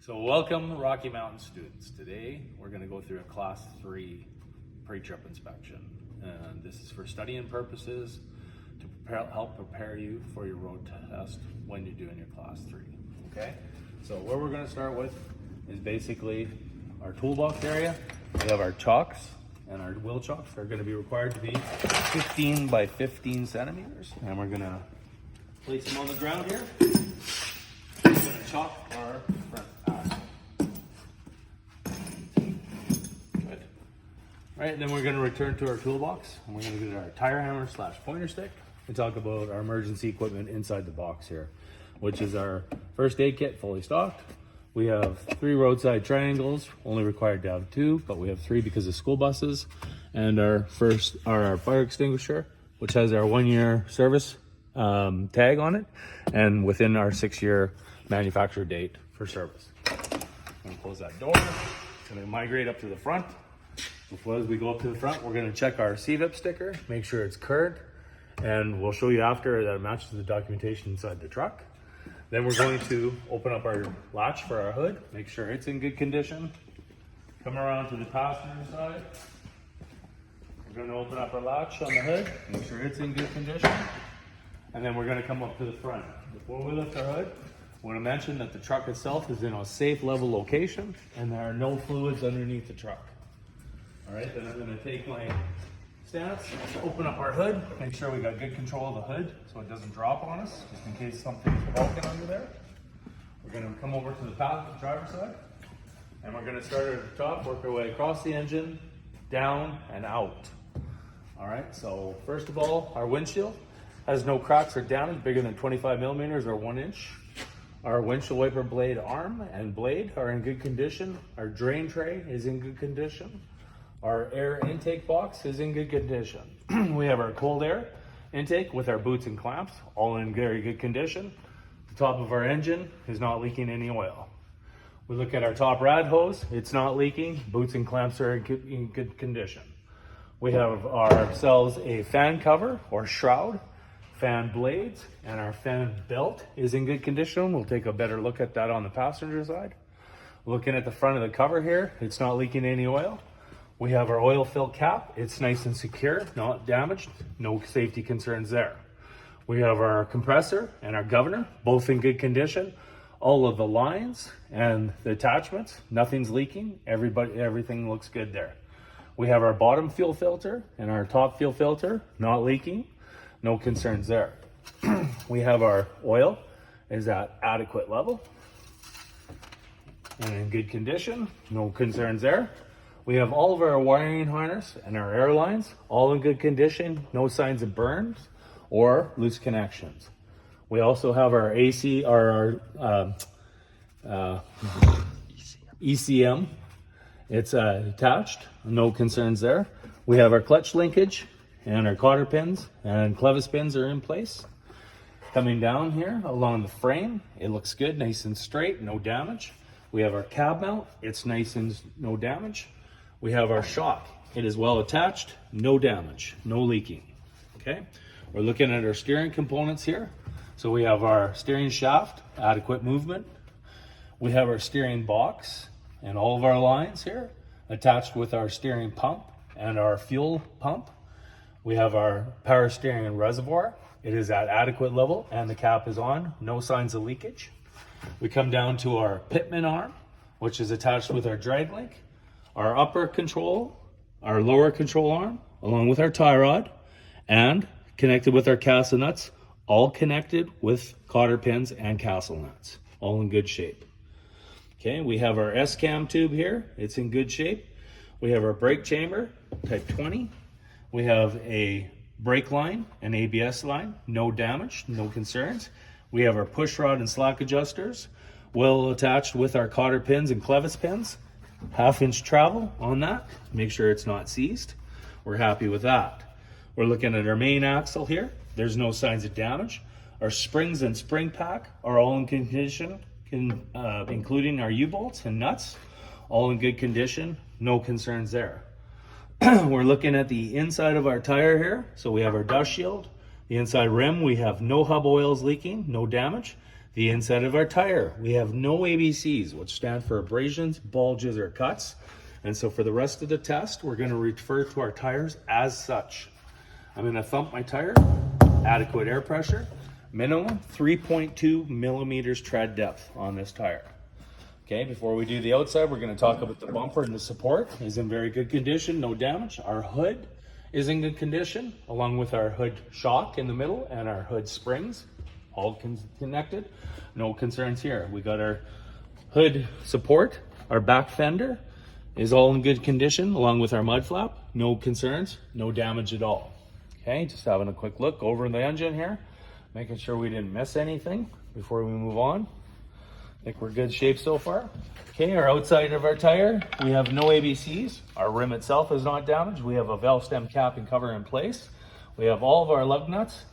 So welcome Rocky Mountain students. Today we're going to go through a class 3 pre-trip inspection, and this is for studying purposes to help prepare you for your road test when you're doing your class 3. Okay, so what we're going to start with is basically our toolbox area. We have our chocks, and our wheel chocks are going to be required to be 15 by 15 centimeters, and we're going to place them on the ground here. We're going to chalk our front axle. Good. Right, then we're going to return to our toolbox, and we're going to get our tire hammer / pointer stick and talk about our emergency equipment inside the box here, which is our first aid kit fully stocked. We have 3 roadside triangles, only required to have 2, but we have 3 because of school buses, and our fire extinguisher, which has our 1-year service tag on it, and within our 6-year manufacturer date for service. I'm gonna close that door. It's gonna migrate up to the front. Before we go up to the front, we're gonna check our CVIP sticker, make sure it's current, and we'll show you after that it matches the documentation inside the truck. Then we're going to open up our latch for our hood, make sure it's in good condition. Come around to the passenger side. We're going to open up our latch on the hood, make sure it's in good condition. And then we're going to come up to the front. Before we lift our hood, I want to mention that the truck itself is in a safe level location and there are no fluids underneath the truck. All right, then I'm going to take my stance, open up our hood, make sure we got good control of the hood so it doesn't drop on us, just in case something's broken under there. We're going to come over to the driver's side, and we're going to start at the top, work our way across the engine, down and out. All right, so first of all, our windshield has no cracks or damage bigger than 25 millimeters or 1 inch. Our windshield wiper blade arm and blade are in good condition. Our drain tray is in good condition. Our air intake box is in good condition. We have our cold air intake with our boots and clamps, all in very good condition. The top of our engine is not leaking any oil. We look at our top rad hose, it's not leaking. Boots and clamps are in good condition. We have ourselves a fan cover or shroud, fan blades, and our fan belt is in good condition. We'll take a better look at that on the passenger side. Looking at the front of the cover here, it's not leaking any oil. We have our oil fill cap. It's nice and secure, not damaged. No safety concerns there. We have our compressor and our governor, both in good condition. All of the lines and the attachments, nothing's leaking. Everything looks good there. We have our bottom fuel filter and our top fuel filter, not leaking. No concerns there. We have our oil is at adequate level and in good condition. No concerns there. We have all of our wiring harness and our air lines all in good condition, no signs of burns or loose connections. We also have our AC or our ECM. It's attached, no concerns there. We have our clutch linkage and our cotter pins and clevis pins are in place. Coming down here along the frame, it looks good, nice and straight, no damage. We have our cab mount, it's nice and no damage. We have our shock. It is well attached, no damage, no leaking. Okay, we're looking at our steering components here. So we have our steering shaft, adequate movement. We have our steering box and all of our lines here attached with our steering pump and our fuel pump. We have our power steering reservoir. It is at adequate level and the cap is on, no signs of leakage. We come down to our pitman arm, which is attached with our drag link. Our upper control, our lower control arm, along with our tie rod, and connected with our castle nuts, all connected with cotter pins and castle nuts, all in good shape. Okay, we have our S-cam tube here, it's in good shape. We have our brake chamber, type 20. We have a brake line, an ABS line, no damage, no concerns. We have our push rod and slack adjusters, well attached with our cotter pins and clevis pins. 1/2 inch travel on that, make sure it's not seized. We're happy with that. We're looking at our main axle here. There's no signs of damage. Our springs and spring pack are all in condition, including our U-bolts and nuts, all in good condition, no concerns there. We're looking at the inside of our tire here. So we have our dust shield, the inside rim, we have no hub oils leaking, no damage. The inside of our tire, we have no ABCs, which stand for abrasions, bulges, or cuts. And so for the rest of the test, we're going to refer to our tires as such. I'm going to thump my tire, adequate air pressure, minimum 3.2 millimeters tread depth on this tire. Okay, before we do the outside, we're going to talk about the bumper and the support. It's in very good condition, no damage. Our hood is in good condition, along with our hood shock in the middle and our hood springs, all connected. No concerns here. We got our hood support, our back fender is all in good condition, along with our mud flap. No concerns, no damage at all. Okay, just having a quick look over the engine here, making sure we didn't miss anything before we move on. I think we're good shape so far. Okay, our outside of our tire, we have no ABCs. Our rim itself is not damaged. We have a valve stem cap and cover in place. We have all of our lug nuts.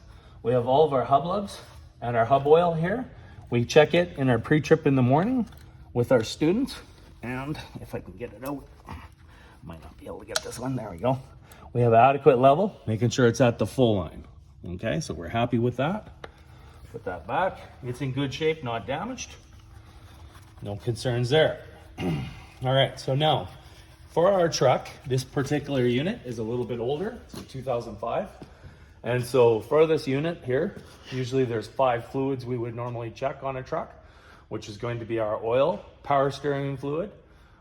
We have all of our hub lugs and our hub oil here. We check it in our pre-trip in the morning with our students. And if I can get it out, might not be able to get this one. There we go. We have adequate level, making sure it's at the full line. Okay, so we're happy with that. Put that back. It's in good shape, not damaged. No concerns there. All right, so now for our truck, this particular unit is a little bit older. It's a 2005. And so for this unit here, usually there's 5 fluids we would normally check on a truck, which is going to be our oil, power steering fluid.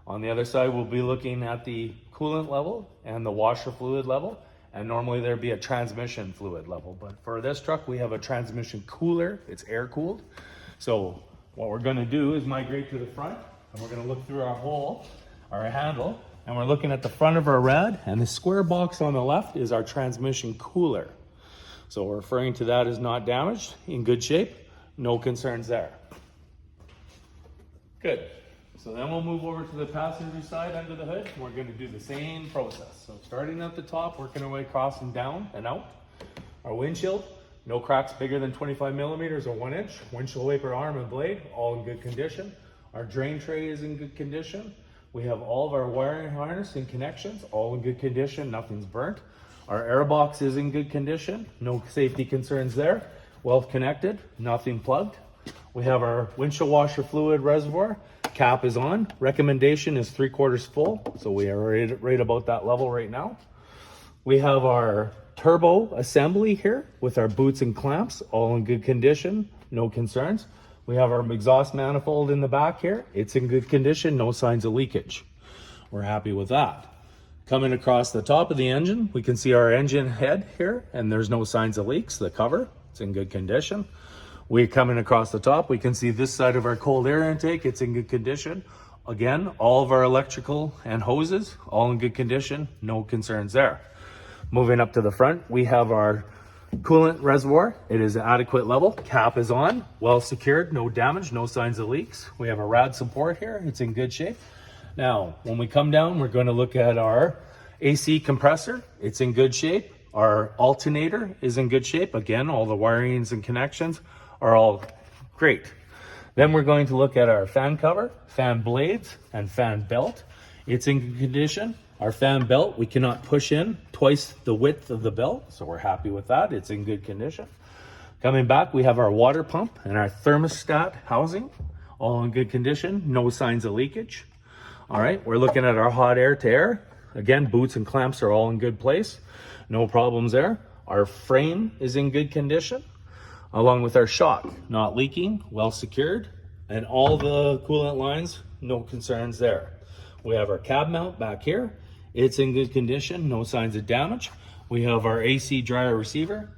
On the other side, we'll be looking at the coolant level and the washer fluid level. And normally there'd be a transmission fluid level. But for this truck, we have a transmission cooler. It's air cooled. So what we're gonna do is migrate to the front, and we're gonna look through our hole, our handle, and we're looking at the front of our rad, and the square box on the left is our transmission cooler. So we're referring to that as not damaged, in good shape, no concerns there. Good. So then we'll move over to the passenger side under the hood. We're going to do the same process. So starting at the top, working our way across and down and out. Our windshield, no cracks bigger than 25 millimeters or 1 inch. Windshield wiper arm and blade, all in good condition. Our drain tray is in good condition. We have all of our wiring harness and connections, all in good condition, nothing's burnt. Our air box is in good condition, no safety concerns there. Well connected, nothing plugged. We have our windshield washer fluid reservoir. Cap is on. Recommendation is 3/4 full, so we are right about that level right now. We have our turbo assembly here with our boots and clamps, all in good condition, no concerns. We have our exhaust manifold in the back here. It's in good condition, no signs of leakage. We're happy with that. Coming across the top of the engine, we can see our engine head here, and there's no signs of leaks. The cover, it's in good condition. We're coming across the top, we can see this side of our cold air intake, it's in good condition. Again, all of our electrical and hoses, all in good condition, no concerns there. Moving up to the front, we have our coolant reservoir. It is adequate level, cap is on, well secured, no damage, no signs of leaks. We have a rad support here, it's in good shape. Now, when we come down, we're going to look at our AC compressor, it's in good shape. Our alternator is in good shape. Again, all the wirings and connections are all great. Then we're going to look at our fan cover, fan blades, and fan belt. It's in good condition. Our fan belt, we cannot push in twice the width of the belt, so we're happy with that. It's in good condition. Coming back, we have our water pump and our thermostat housing, all in good condition, no signs of leakage. All right, we're looking at our hot air to air. Again, boots and clamps are all in good place, no problems there. Our frame is in good condition, along with our shock, not leaking, well secured, and all the coolant lines, no concerns there. We have our cab mount back here. It's in good condition, no signs of damage. We have our AC dryer receiver.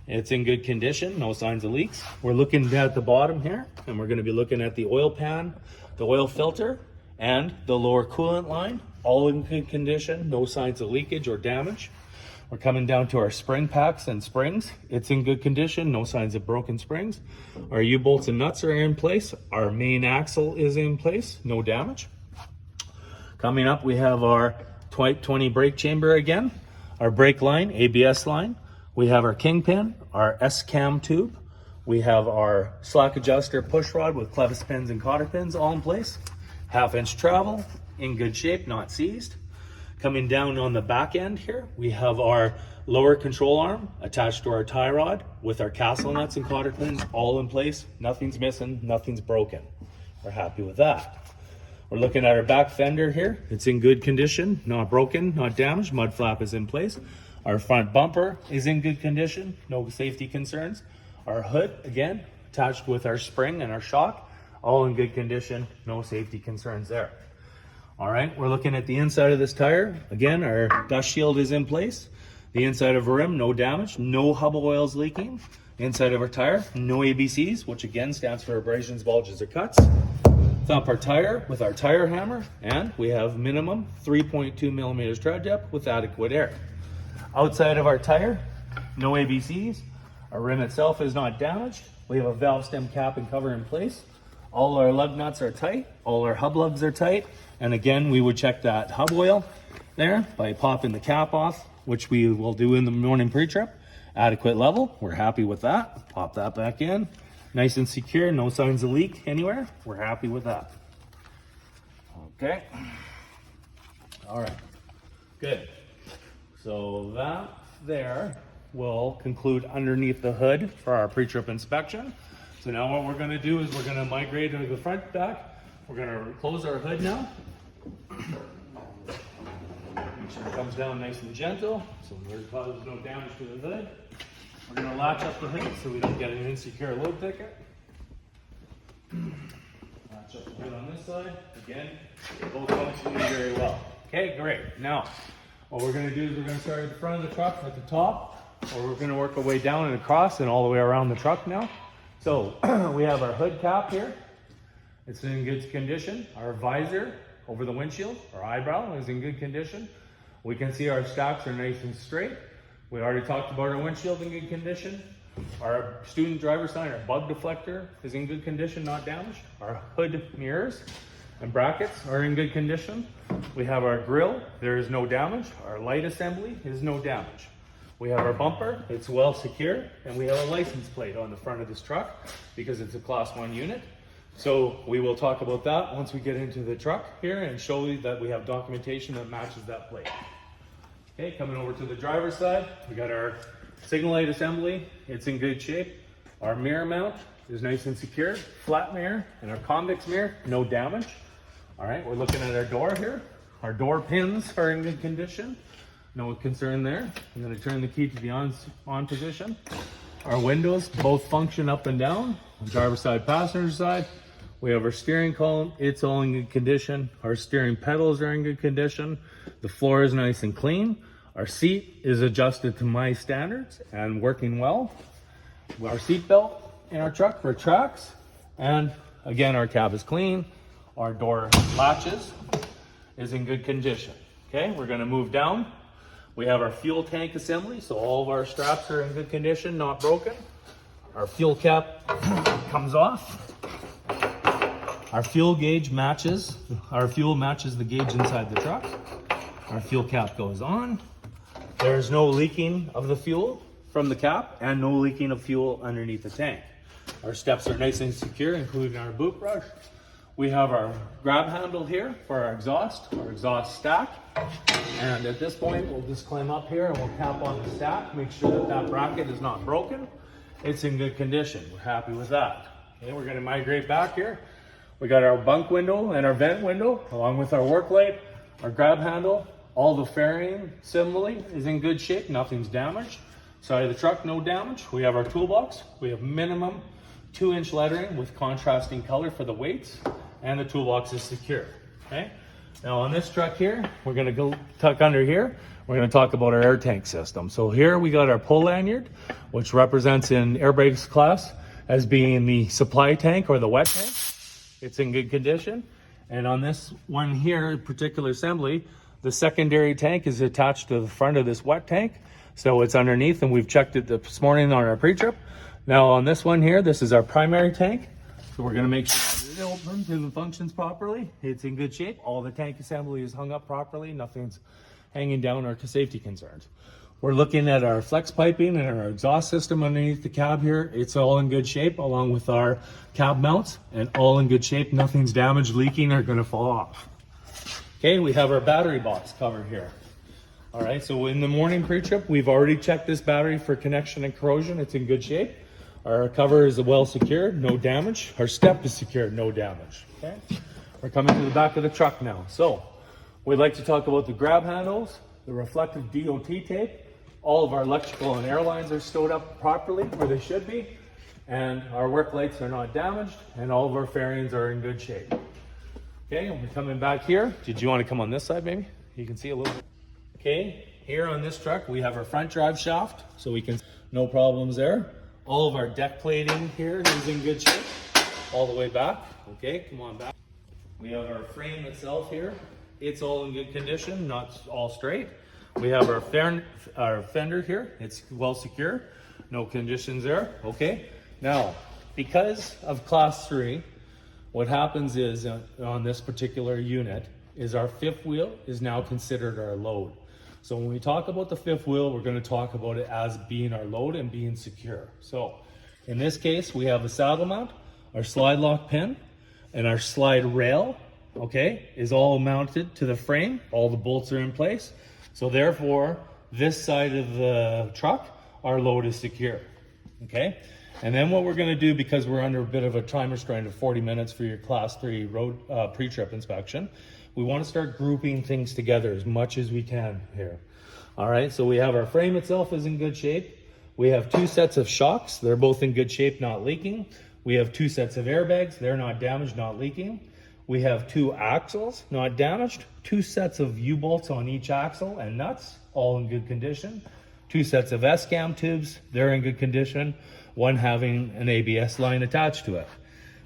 It's in good condition, no signs of leaks. We're looking at the bottom here, and we're gonna be looking at the oil pan, the oil filter, and the lower coolant line, all in good condition, no signs of leakage or damage. We're coming down to our spring packs and springs. It's in good condition, no signs of broken springs. Our U-bolts and nuts are in place. Our main axle is in place, no damage. Coming up, we have our Type 20 brake chamber again, our brake line, ABS line. We have our kingpin, our S-cam tube. We have our slack adjuster push rod with clevis pins and cotter pins all in place. 1/2 inch travel, in good shape, not seized. Coming down on the back end here, we have our lower control arm attached to our tie rod with our castle nuts and cotter pins all in place. Nothing's missing, nothing's broken. We're happy with that. We're looking at our back fender here. It's in good condition, not broken, not damaged. Mud flap is in place. Our front bumper is in good condition, no safety concerns. Our hood, again, attached with our spring and our shock, all in good condition, no safety concerns there. All right, we're looking at the inside of this tire. Again, our dust shield is in place. The inside of our rim, no damage, no hub oils leaking. Inside of our tire, no ABCs, which again stands for abrasions, bulges, or cuts. Thump our tire with our tire hammer, and we have minimum 3.2 millimeters tread depth with adequate air. Outside of our tire, no ABCs. Our rim itself is not damaged. We have a valve stem cap and cover in place. All our lug nuts are tight. All our hub lugs are tight. And again, we would check that hub oil there by popping the cap off, which we will do in the morning pre-trip. Adequate level, we're happy with that. Pop that back in. Nice and secure, no signs of leak anywhere. We're happy with that. Okay. All right, good. So that there will conclude underneath the hood for our pre-trip inspection. So now what we're gonna do is we're gonna migrate to the front back. We're gonna close our hood now. Make sure it comes down nice and gentle, so there's no damage to the hood. We're gonna latch up the hood so we don't get an insecure load ticket. Latch up the hood on this side. Again, both functioning very well. Okay, great. Now, what we're gonna do is we're gonna start at the front of the truck at the top, or we're gonna work our way down and across and all the way around the truck now. So we have our hood cap here. It's in good condition. Our visor over the windshield, our eyebrow is in good condition. We can see our stacks are nice and straight. We already talked about our windshield in good condition. Our student driver sign, our bug deflector is in good condition, not damaged. Our hood mirrors and brackets are in good condition. We have our grille, there is no damage. Our light assembly is no damage. We have our bumper, it's well secure, and we have a license plate on the front of this truck because it's a class 1 unit. So we will talk about that once we get into the truck here and show you that we have documentation that matches that plate. Okay, coming over to the driver's side, we got our signal light assembly. It's in good shape. Our mirror mount is nice and secure. Flat mirror and our convex mirror, no damage. All right, we're looking at our door here. Our door pins are in good condition. No concern there. I'm going to turn the key to the on position. Our windows both function up and down. On driver's side, passenger side. We have our steering column. It's all in good condition. Our steering pedals are in good condition. The floor is nice and clean. Our seat is adjusted to my standards and working well. Our seat belt in our truck retracts. And again, our cab is clean. Our door latches is in good condition. Okay, we're going to move down. We have our fuel tank assembly, so all of our straps are in good condition, not broken. Our fuel cap comes off. Our fuel gauge matches, our fuel matches the gauge inside the truck. Our fuel cap goes on. There's no leaking of the fuel from the cap and no leaking of fuel underneath the tank. Our steps are nice and secure, including our boot brush. We have our grab handle here for our exhaust stack. And at this point, we'll just climb up here and we'll cap on the stack, make sure that that bracket is not broken. It's in good condition. We're happy with that. Okay, we're gonna migrate back here. We got our bunk window and our vent window, along with our work light, our grab handle. All the fairing similarly is in good shape, nothing's damaged. Side of the truck, no damage. We have our toolbox. We have minimum 2-inch lettering with contrasting color for the weights, and the toolbox is secure, okay? Now on this truck here, we're gonna go tuck under here. We're gonna talk about our air tank system. So here we got our pull lanyard, which represents in air brakes class as being the supply tank or the wet tank. It's in good condition. And on this one here, particular assembly, the secondary tank is attached to the front of this wet tank. So it's underneath, and we've checked it this morning on our pre-trip. Now on this one here, this is our primary tank. So we're gonna make sure that it opens and functions properly. It's in good shape. All the tank assembly is hung up properly. Nothing's hanging down or to safety concerns. We're looking at our flex piping and our exhaust system underneath the cab here. It's all in good shape, along with our cab mounts, and all in good shape. Nothing's damaged, leaking, or gonna fall off. Okay, we have our battery box cover here. All right, so in the morning pre-trip, we've already checked this battery for connection and corrosion. It's in good shape. Our cover is well secured, no damage. Our step is secured, no damage. Okay, we're coming to the back of the truck now. So we'd like to talk about the grab handles, the reflective DOT tape. All of our electrical and air lines are stowed up properly where they should be, and our work lights are not damaged, and all of our fairings are in good shape. Okay, and we're coming back here. Did you want to come on this side maybe? You can see a little bit. Okay, here on this truck we have our front drive shaft, so we can, no problems there. All of our deck plating here is in good shape, all the way back. Okay, come on back. We have our frame itself here. It's all in good condition, not all straight. We have our fender here. It's well secure, no conditions there. Okay, now because of class 3, what happens is on this particular unit is our fifth wheel is now considered our load. So when we talk about the fifth wheel, we're going to talk about it as being our load and being secure. So in this case, we have a saddle mount, our slide lock pin, and our slide rail, okay, is all mounted to the frame. All the bolts are in place. So therefore, this side of the truck, our load is secure, okay? And then what we're gonna do, because we're under a bit of a time restraint of 40 minutes for your class 3 road pre-trip inspection, we wanna start grouping things together as much as we can here. All right, so we have our frame itself is in good shape. We have 2 sets of shocks. They're both in good shape, not leaking. We have 2 sets of airbags. They're not damaged, not leaking. We have 2 axles, not damaged. 2 sets of U-bolts on each axle and nuts, all in good condition. 2 sets of S-cam tubes, they're in good condition. One having an ABS line attached to it.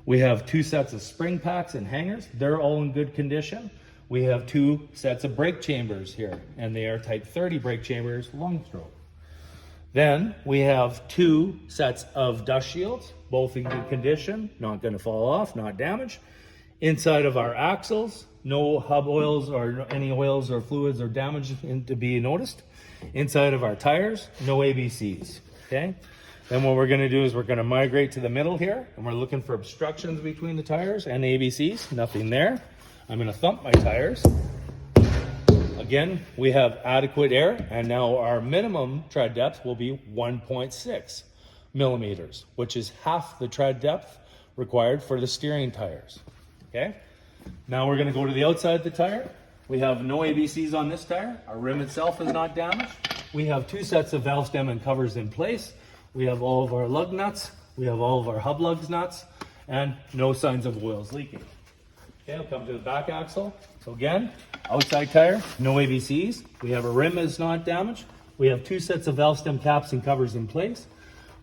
We have 2 sets of spring packs and hangers. They're all in good condition. We have 2 sets of brake chambers here, and they are type 30 brake chambers, long stroke. Then we have 2 sets of dust shields, both in good condition, not gonna fall off, not damaged. Inside of our axles, no hub oils or any oils or fluids or damage to be noticed. Inside of our tires, no ABCs, okay? Then what we're gonna do is we're gonna migrate to the middle here, and we're looking for obstructions between the tires and ABCs, nothing there. I'm gonna thump my tires. Again, we have adequate air, and now our minimum tread depth will be 1.6 millimeters, which is half the tread depth required for the steering tires, okay? Now we're gonna go to the outside of the tire. We have no ABCs on this tire. Our rim itself is not damaged. We have 2 sets of valve stem and covers in place. We have all of our lug nuts. We have all of our hub lugs nuts, and no signs of oils leaking. Okay, I'll come to the back axle. So again, outside tire, no ABCs. We have a rim is not damaged. We have 2 sets of valve stem caps and covers in place.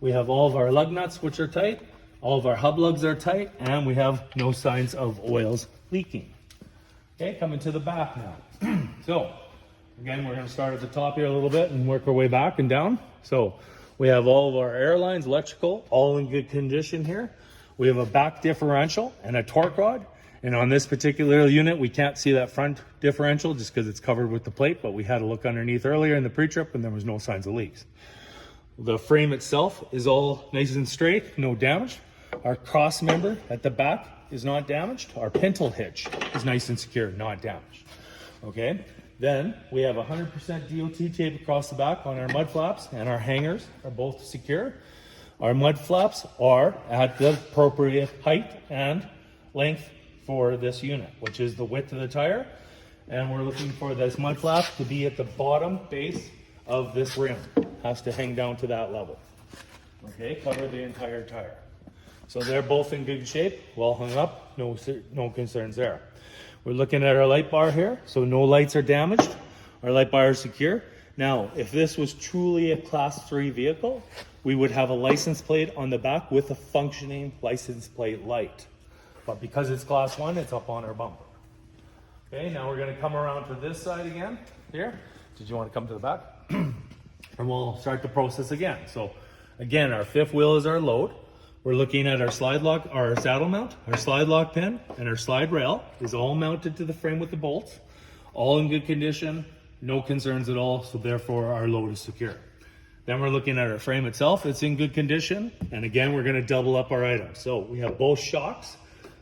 We have all of our lug nuts, which are tight. All of our hub lugs are tight, and we have no signs of oils leaking. Okay, coming to the back now. So again, we're gonna start at the top here a little bit and work our way back and down. So we have all of our air lines, electrical, all in good condition here. We have a back differential and a torque rod. And on this particular unit, we can't see that front differential just because it's covered with the plate, but we had a look underneath earlier in the pre-trip and there was no signs of leaks. The frame itself is all nice and straight, no damage. Our cross member at the back is not damaged. Our pintle hitch is nice and secure, not damaged. Okay, then we have 100% DOT tape across the back on our mud flaps, and our hangers are both secure. Our mud flaps are at the appropriate height and length for this unit, which is the width of the tire. And we're looking for this mud flap to be at the bottom base of this rim. Has to hang down to that level. Okay, cover the entire tire. So they're both in good shape, well hung up, no concerns there. We're looking at our light bar here, so no lights are damaged. Our light bar is secure. Now, if this was truly a class 3 vehicle, we would have a license plate on the back with a functioning license plate light. But because it's class 1, it's up on our bumper. Okay, now we're gonna come around to this side again, here. Did you want to come to the back? And we'll start the process again. So again, our fifth wheel is our load. We're looking at our slide lock, our saddle mount, our slide lock pin, and our slide rail is all mounted to the frame with the bolts, all in good condition, no concerns at all, so therefore our load is secure. Then we're looking at our frame itself, it's in good condition, and again, we're gonna double up our items. So we have both shocks,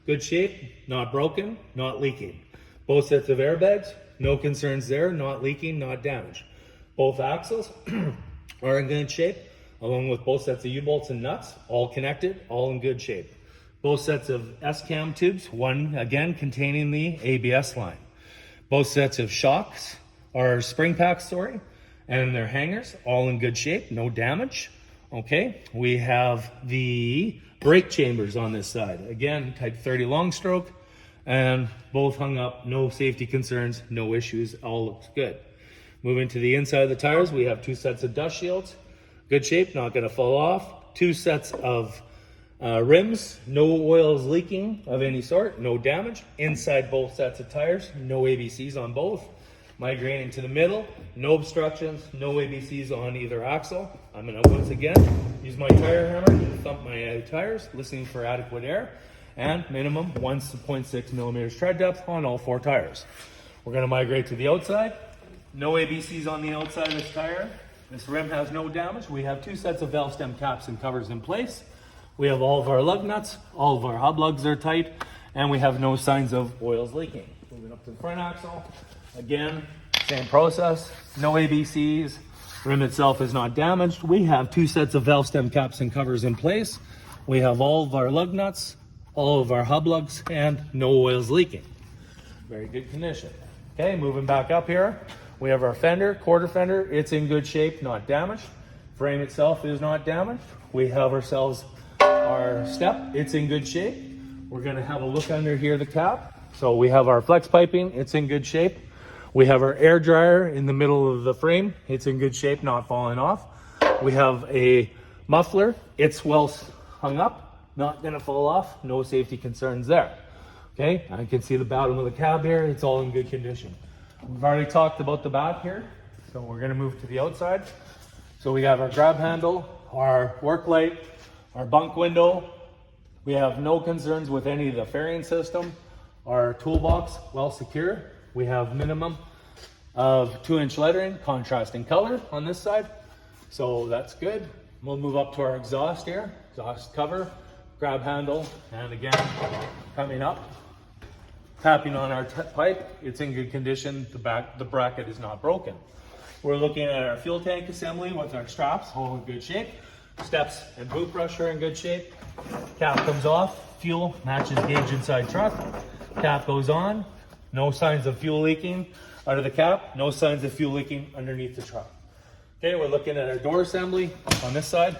good shape, not broken, not leaking. Both sets of airbags, no concerns there, not leaking, not damaged. Both axles are in good shape, along with both sets of U-bolts and nuts, all connected, all in good shape. Both sets of S-cam tubes, one again containing the ABS line. Both sets of shocks are spring packs, sorry, and their hangers, all in good shape, no damage. Okay, we have the brake chambers on this side. Again, type 30 long stroke, and both hung up, no safety concerns, no issues, all looks good. Moving to the inside of the tires, we have two sets of dust shields, good shape, not gonna fall off. Two sets of rims, no oils leaking of any sort, no damage. Inside both sets of tires, no ABCs on both. Migrating to the middle, no obstructions, no ABCs on either axle. I'm gonna once again use my tire hammer to thump my tires, listening for adequate air, and minimum 1.6 millimeters tread depth on all four tires. We're gonna migrate to the outside. No ABCs on the outside of this tire. This rim has no damage. We have two sets of valve stem caps and covers in place. We have all of our lug nuts, all of our hub lugs are tight, and we have no signs of oils leaking. Moving up to the front axle. Again, same process, no ABCs, rim itself is not damaged. We have two sets of valve stem caps and covers in place. We have all of our lug nuts, all of our hub lugs, and no oils leaking. Very good condition. Okay, moving back up here, we have our fender, quarter fender, it's in good shape, not damaged. Frame itself is not damaged. We have ourselves our step, it's in good shape. We're gonna have a look under here, the cap. So we have our flex piping, it's in good shape. We have our air dryer in the middle of the frame. It's in good shape, not falling off. We have a muffler. It's well hung up, not gonna fall off. No safety concerns there. Okay, I can see the bottom of the cab here. It's all in good condition. We've already talked about the back here. So we're gonna move to the outside. So we have our grab handle, our work light, our bunk window. We have no concerns with any of the fairing system. Our toolbox, well secure. We have minimum of 2-inch lettering, contrasting color on this side. So that's good. We'll move up to our exhaust here. Exhaust cover, grab handle, and again, coming up, tapping on our pipe. It's in good condition. The bracket is not broken. We're looking at our fuel tank assembly with our straps, all in good shape. Steps and boot brush are in good shape. Cap comes off, fuel matches gauge inside truck. Cap goes on. No signs of fuel leaking out of the cap. No signs of fuel leaking underneath the truck. Okay, we're looking at our door assembly on this side.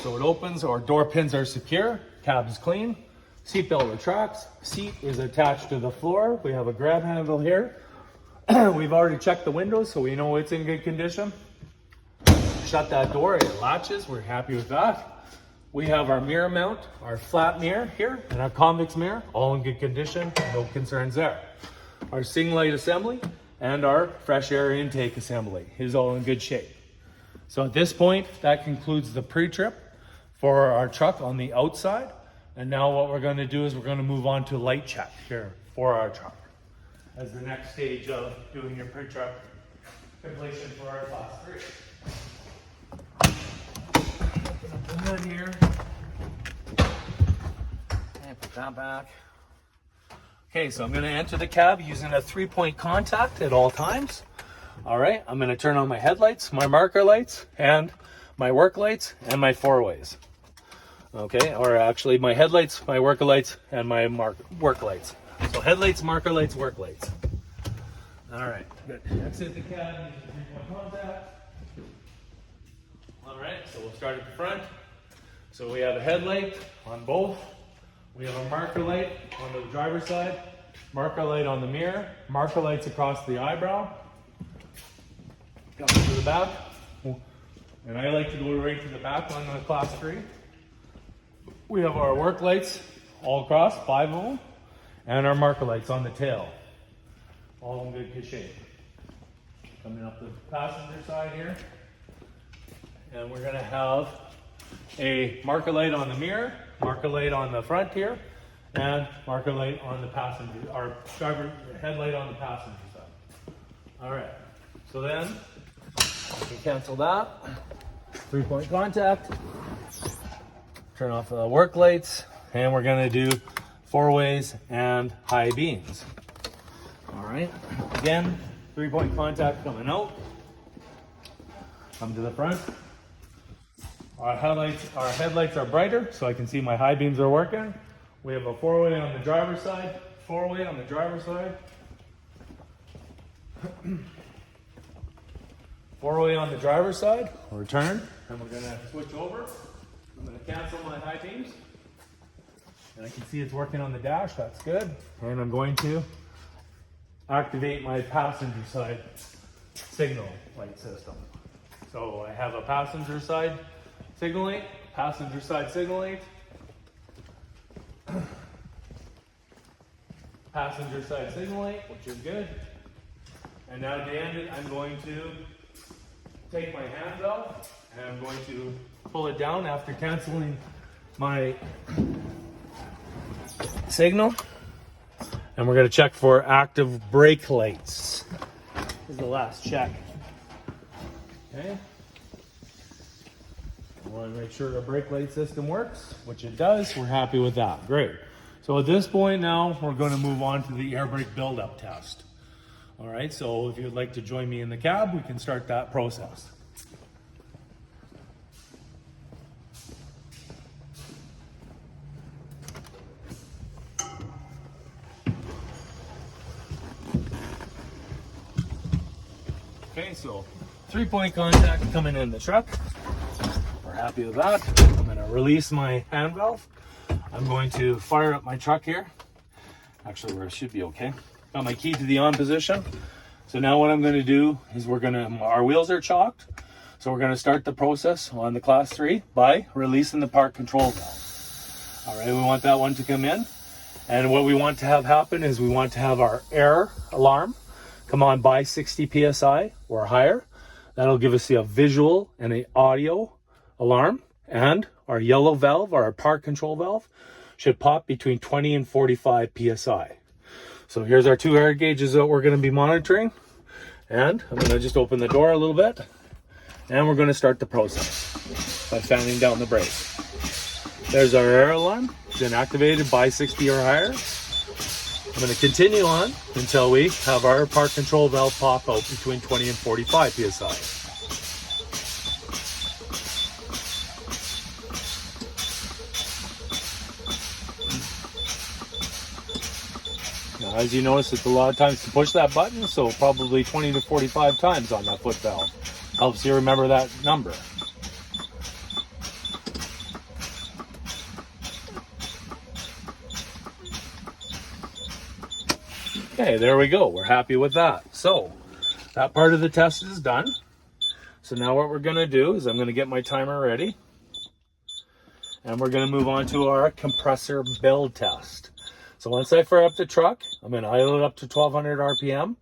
So it opens, our door pins are secure. Cab is clean. Seatbelt retracts. Seat is attached to the floor. We have a grab handle here. We've already checked the windows, so we know it's in good condition. Shut that door, it latches. We're happy with that. We have our mirror mount, our flat mirror here, and our convex mirror, all in good condition. No concerns there. Our sing light assembly and our fresh air intake assembly is all in good shape. So at this point, that concludes the pre-trip for our truck on the outside. And now what we're going to do is we're going to move on to light check here for our truck as the next stage of doing your pre-trip completion for our class 3. Open up the hood here and put that back. Okay, so I'm going to enter the cab using a 3-point contact at all times. All right, I'm going to turn on my headlights, my marker lights, and my work lights, and my 4-ways. Okay, or actually my headlights, my work lights, and my work lights. So headlights, marker lights, work lights. All right, good. Exit the cab using 3-point contact. All right, so we'll start at the front. So we have a headlight on both. We have a marker light on the driver's side, marker light on the mirror, marker lights across the eyebrow. Come to the back, and I like to go right to the back on the class 3. We have our work lights all across, 5 of them, and our marker lights on the tail, all in good shape. Coming up the passenger side here, and we're going to have a marker light on the mirror, marker light on the front here, and marker light on the passenger, our driver headlight on the passenger side. All right, so then I can cancel that. 3-point contact. Turn off the work lights, and we're gonna do 4-ways and high beams. All right, again, 3-point contact coming out. Come to the front. Our headlights are brighter, so I can see my high beams are working. We have a 4-way on the driver's side, 4-way on the driver's side. 4-way on the driver's side. We'll return, and we're gonna switch over. I'm gonna cancel my high beams. And I can see it's working on the dash, that's good. And I'm going to activate my passenger side signal light system. So I have a passenger side signal light, passenger side signal light, passenger side signal light, which is good. And now to end it, I'm going to take my hand out and I'm going to pull it down after canceling my signal. And we're going to check for active brake lights. This is the last check. Okay. I want to make sure the brake light system works, which it does. We're happy with that. Great. So at this point now, we're going to move on to the air brake build-up test. All right, so if you'd like to join me in the cab, we can start that process. Okay, so 3-point contact coming in the truck. We're happy with that. I'm going to release my hand valve. I'm going to fire up my truck here. Actually, where it should be okay. Got my key to the on position. So now what I'm going to do is our wheels are chalked. So we're going to start the process on the class 3 by releasing the park control valve. All right, we want that one to come in. And what we want to have happen is we want to have our air alarm come on by 60 PSI or higher. That'll give us a visual and an audio alarm. And our yellow valve, our park control valve, should pop between 20 and 45 PSI. So here's our 2 air gauges that we're going to be monitoring. And I'm going to just open the door a little bit. And we're going to start the process by fanning down the brake. There's our air alarm. It's been activated by 60 or higher. I'm going to continue on until we have our park control valve pop out between 20 and 45 PSI. Now, as you notice, it's a lot of times to push that button, so probably 20 to 45 times on that foot valve. Helps you remember that number. Okay, there we go. We're happy with that. So that part of the test is done. So now what we're going to do is I'm going to get my timer ready. And we're going to move on to our compressor build test. So once I fire up the truck, I'm going to idle it up to 1200 RPM.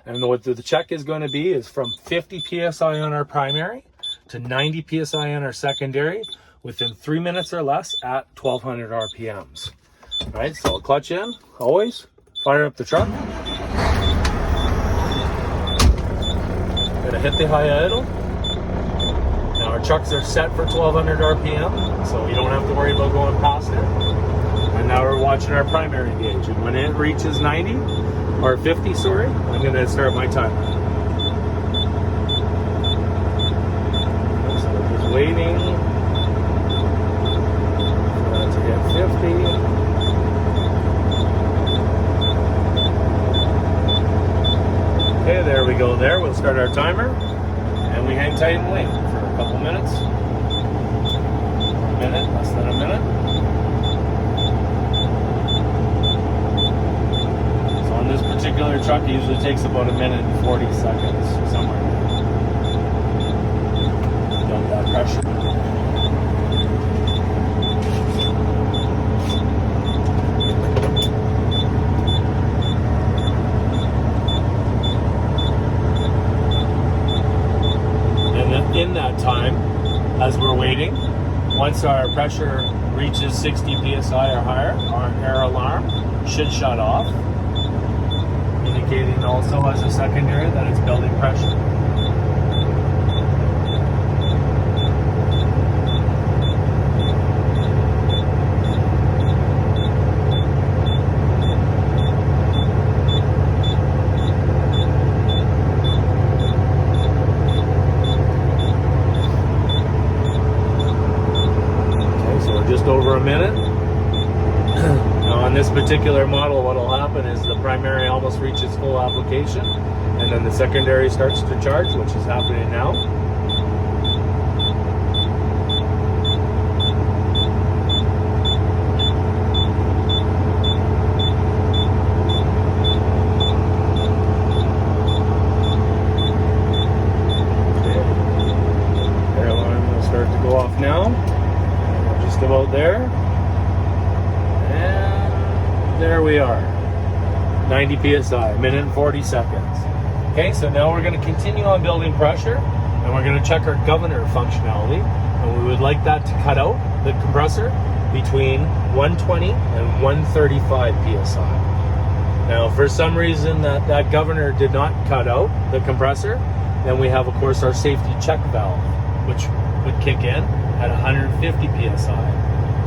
And what the check is going to be is from 50 PSI on our primary to 90 PSI on our secondary within 3 minutes or less at 1200 RPMs. All right, so I'll clutch in, always. Fire up the truck. Gonna hit the high idle. Now our trucks are set for 1200 RPM, so you don't have to worry about going past it. And now we're watching our primary gauge. And when it reaches 90, or 50, sorry, I'm gonna start my timer. So we're just waiting for that to hit 50. Okay, there we go there. We'll start our timer. And we hang tight and wait for a couple minutes. A minute, less than a minute. So on this particular truck, it usually takes about a minute and 40 seconds, somewhere. Build that pressure. In that time, as we're waiting, once our pressure reaches 60 PSI or higher, our air alarm should shut off, indicating also as a secondary that it's building pressure. particular model, what will happen is the primary almost reaches full application, and then the secondary starts to charge, which is happening now. Air alarm will start to go off now. We're just about there. And there we are. 90 psi, minute and 40 seconds. Okay, so now we're going to continue on building pressure, and we're going to check our governor functionality, and we would like that to cut out the compressor between 120 and 135 psi. Now, if for some reason that governor did not cut out the compressor, then we have, of course, our safety check valve, which would kick in at 150 psi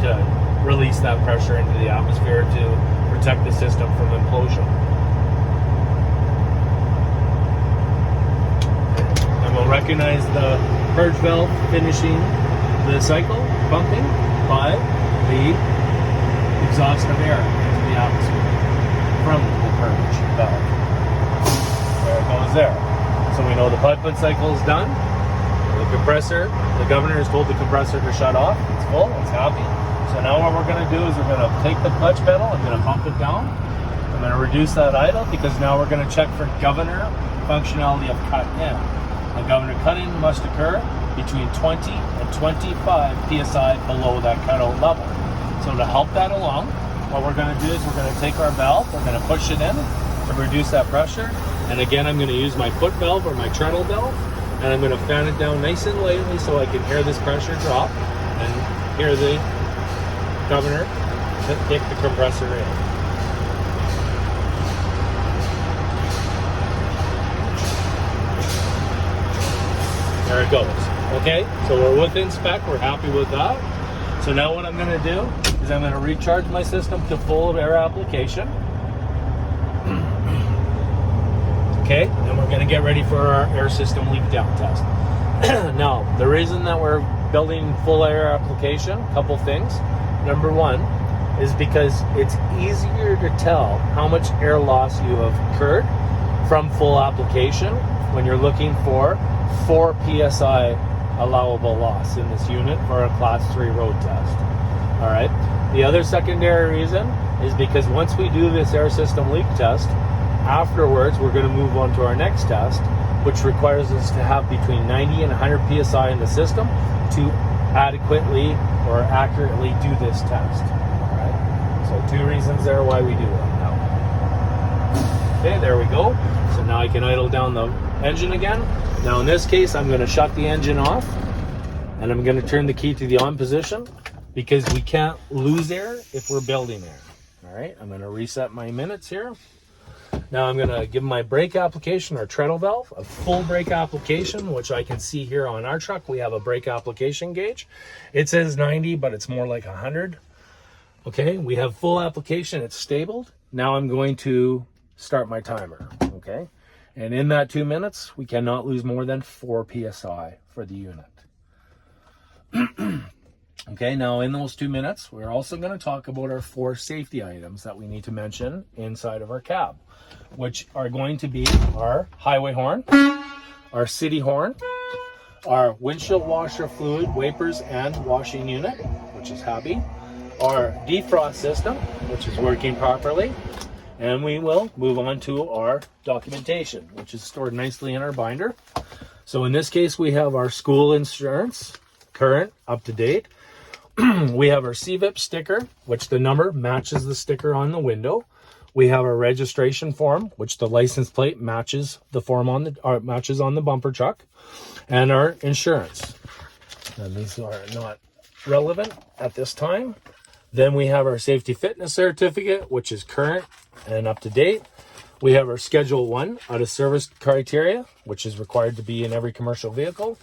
to release that pressure into the atmosphere to protect the system from implosion. We'll recognize the purge valve finishing the cycle, pumping by the exhaust of air into the atmosphere from the purge valve. There it goes there. So we know the pipette cycle is done. The compressor, the governor has told the compressor to shut off. It's full, it's happy. So now what we're going to do is we're going to take the clutch pedal, I'm going to bump it down. I'm going to reduce that idle because now we're going to check for governor functionality of cut in. The governor cut-in must occur between 20 and 25 psi below that cutout level. So to help that along, what we're going to do is we're going to take our valve, we're going to push it in to reduce that pressure. And again, I'm going to use my foot valve or my treadle valve, and I'm going to fan it down nice and lightly so I can hear this pressure drop and hear the governor kick the compressor in. There it goes. Okay, so we're within spec, we're happy with that. So now what I'm going to do is I'm going to recharge my system to full air application. Okay, and we're going to get ready for our air system leak down test. Now, the reason that we're building full air application, a couple things. Number one is because it's easier to tell how much air loss you have incurred from full application when you're looking for 4 psi allowable loss in this unit for a class 3 road test. All right. The other secondary reason is because once we do this air system leak test, afterwards we're going to move on to our next test, which requires us to have between 90 and 100 psi in the system to adequately or accurately do this test. All right. So 2 reasons there why we do that now. Okay, there we go. So now I can idle down the engine again. Now in this case, I'm going to shut the engine off, and I'm going to turn the key to the on position because we can't lose air if we're building air. All right, I'm going to reset my minutes here. Now I'm going to give my brake application, our treadle valve, a full brake application, which I can see here on our truck. We have a brake application gauge. It says 90, but it's more like 100. Okay, we have full application. It's stabled. Now I'm going to start my timer. Okay. And in that 2 minutes, we cannot lose more than 4 psi for the unit. Okay, now in those 2 minutes, we're also going to talk about our 4 safety items that we need to mention inside of our cab, which are going to be our highway horn, our city horn, our windshield washer fluid, wipers, and washing unit, which is happy, our defrost system, which is working properly, and we will move on to our documentation, which is stored nicely in our binder. So in this case, we have our school insurance, current, up to date. We have our CVIP sticker, which the number matches the sticker on the window. We have our registration form, which the license plate matches the form on the matches on the bumper truck, and our insurance. And these are not relevant at this time. Then we have our safety fitness certificate, which is current and up to date. We have our Schedule 1 out of service criteria, which is required to be in every commercial vehicle.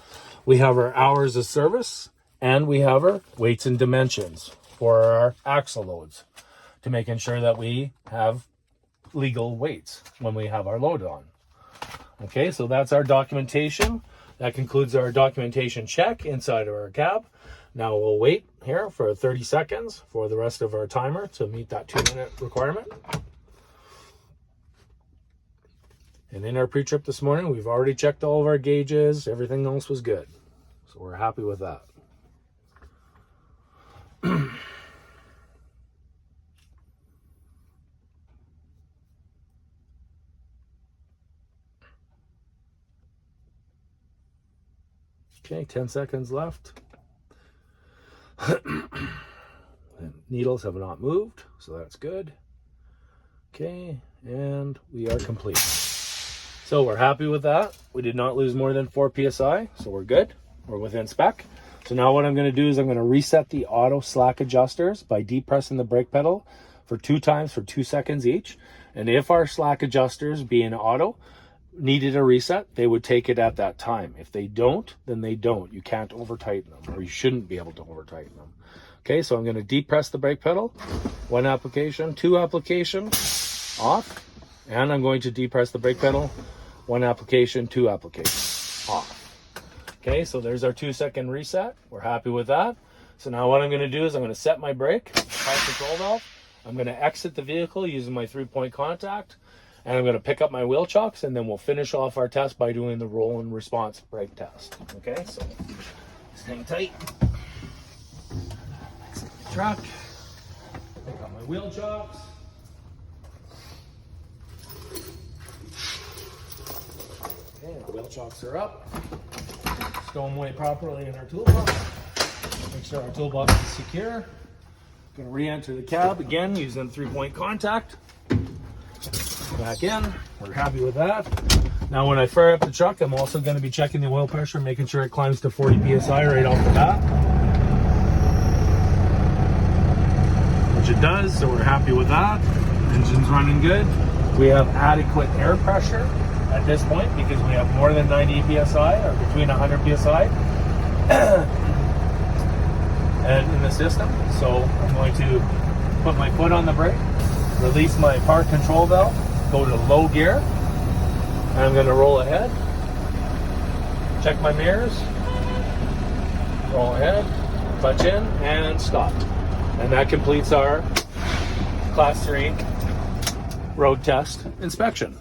We have our hours of service, and we have our weights and dimensions for our axle loads to making sure that we have legal weights when we have our load on. Okay, so that's our documentation. That concludes our documentation check inside of our cab. Now we'll wait here for 30 seconds for the rest of our timer to meet that 2-minute requirement. And in our pre-trip this morning, we've already checked all of our gauges. Everything else was good. So we're happy with that. Okay, 10 seconds left. The needles have not moved, so that's good. Okay, and we are complete. So we're happy with that. We did not lose more than 4 PSI, so we're good. We're within spec. So now what I'm going to do is I'm going to reset the auto slack adjusters by depressing the brake pedal for 2 times for 2 seconds each. And if our slack adjusters, being auto, needed a reset, they would take it at that time. If they don't, then they don't. You can't over tighten them, or you shouldn't be able to over tighten them. Okay, so I'm going to depress the brake pedal. 1 application, 2 application, off. And I'm going to depress the brake pedal. 1 application, 2 application, off. Okay, so there's our 2-second reset. We're happy with that. So now what I'm going to do is I'm going to set my brake, power control valve. I'm going to exit the vehicle using my 3-point contact. And I'm going to pick up my wheel chocks, and then we'll finish off our test by doing the roll and response brake test. Okay, so just hang tight. Exit the truck. Pick up my wheel chocks. Okay, our wheel chocks are up. Stow them away properly in our toolbox. Make sure our toolbox is secure. Going to re-enter the cab again using 3-point contact. Back in. We're happy with that. Now when I fire up the truck, I'm also going to be checking the oil pressure, making sure it climbs to 40 PSI right off the bat. Which it does, so we're happy with that. Engine's running good. We have adequate air pressure at this point because we have more than 90 PSI or between 100 PSI and in the system. So I'm going to put my foot on the brake, release my park control valve, go to low gear, and I'm going to roll ahead, check my mirrors, roll ahead, clutch in, and stop. And that completes our Class 3 road test inspection.